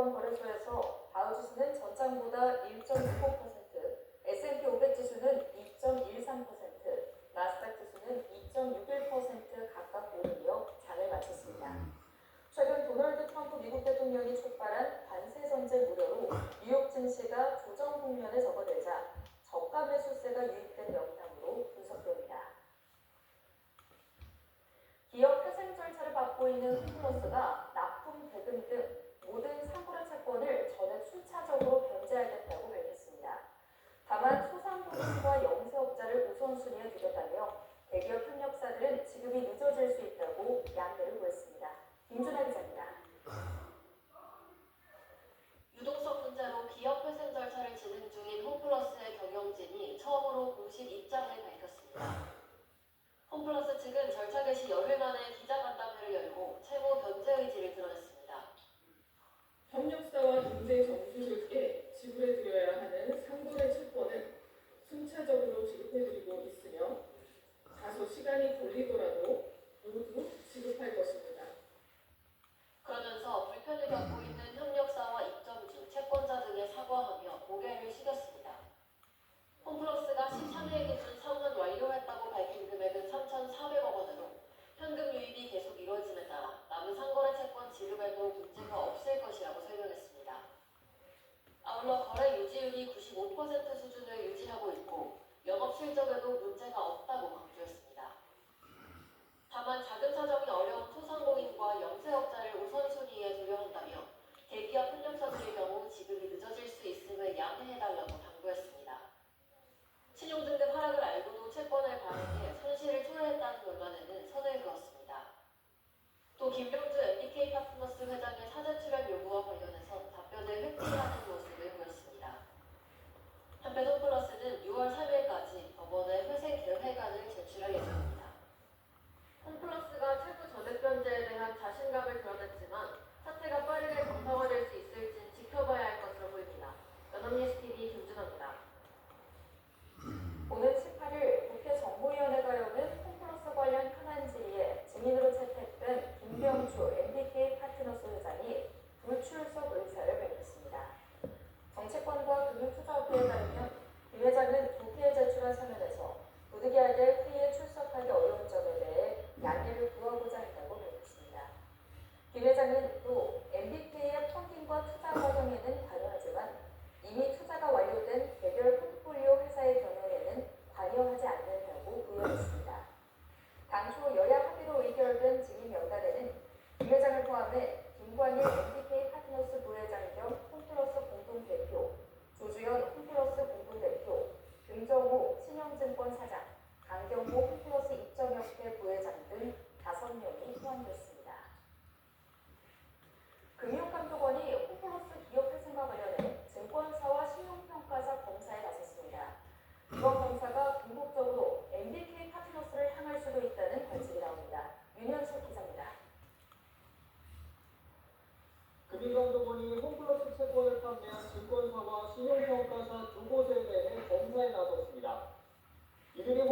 증권거래소에서 다우 지수는 전장보다 1.65%, S&P 500 지수는 2.13%, 나스닥 지수는 2.61% 각각 오르며 장을 마쳤습니다. 최근 도널드 트럼프 미국 대통령이 촉발한 관세 전쟁 우려로 뉴욕 증시가 조정 국면에 접어들자 저가 매수세가 유입된 영향으로 분석됩니다. 기업 회생 절차를 받고 있는 홈플러스가 납품, 대금 등 모든 상거래 채권을 전액 순차적으로 변제하겠다고 밝혔습니다. 다만 소상공인과 영세업자를 우선순위에 두겠다며 대기업 협력사들은 지급이 늦어질 수 있다고 양해를 구했습니다. 김준하 기자입니다. 유동성 문제로 기업 회생 절차를 진행 중인 홈플러스의 경영진이 처음으로 공식 입장을 밝혔습니다. 홈플러스 측은 절차 개시 열흘 만에 기자간담회를 열고 채무 변제 의지를 드러냈습니다. 협력사와 인재 정수들께 지불해드려야 하는 상거래 채권을 순차적으로 지급해드리고 있으며 다소 시간이 걸리더라도 모두 지급할 것입니다. 그러면서 불편을 겪고 있는 협력사와 입점주, 채권자 등에 사과하며 고개를 숙였습니다. 홈플러스가 13일 기준 상환 완료했다고 밝힌 금액은 3,400억 원으로 현금 유입이 계속 이루어짐에 따라 남은 상거래 채권 지급에도 문제가 없을 것이라고 설명했습니다. 아울러 거래 유지율이 95% 수준을 유지하고 있고 영업 실적에도 문제가 없다고 강조했습니다. 다만 자금 사정이 어려운 소상공인과 영세업자를 우선순위에 두려 한다며 대기업 협력사들의 경우 지급이 늦어질 수 있음을 양해해달라고 당부했습니다. 신용등급 하락을 알고도 채권을 발행해 손실을 초래했다는 논란에는 선을 그었습니다. 또 김병주 MBK 파트너스 회장의 사전 출연 요구와 관련해서 답변을 회피하는 모습을 보였습니다. 한편 홈플러스는 6월 3일까지 법원에 회생 계획안을 제출할 예정입니다. 홈플러스가 채무 전액 변제에 대한 자신감을 드러냈지만 사태가 빠르게 정상화될 수 있을지 지켜봐야 할 것으로 보입니다. 연합뉴스TV 김준호입니다. 오는 18일 국회 정무위원회가 여는 홈플러스 관련 현안 질의에 증인으로 채택된 김병주 MBK 파트너스 회장이 불출석 의사를 밝혔습니다. 정치권과 금융투자업계에 따르면 김 회장은 국회에 제출한 서면에서 부득이하게 회의에 출석하기 어려운 점에 대해 양해를 구하고자 한다고 밝혔습니다. 김 회장은 또 MBK의 펀딩과 투자 과정에는 관여하지만 이미 투자가 완료된 개별 포트폴리오 회사의 경영에는 관여하지 않는다고 부연했습니다. 당초 여야 합의로 의결된 증인 명단에는 김 회장을 포함해 김관일 MBK 파트너스 부회장 겸 홈플러스 공동대표, 조주현 홈플러스 공동대표, 금정호 신영증권 사장, 강경호 홈플러스 입점협회 부회장 등 5명이 포함됐습니다. 금융감독원이 홈플러스 기업 회생과 관련해 증권사와 신용평가사 검사에 나섰습니다. 이번 검사가 궁극적으로 MBK 파트너스를 향할 수도 있다는 관측이 나옵니다. 윤현석 기자입니다. 금융감독원이 홈플러스 채권을 판매한 증권사와 신용평가사 두 곳에 대해 검사에 나섰습니다. 이들이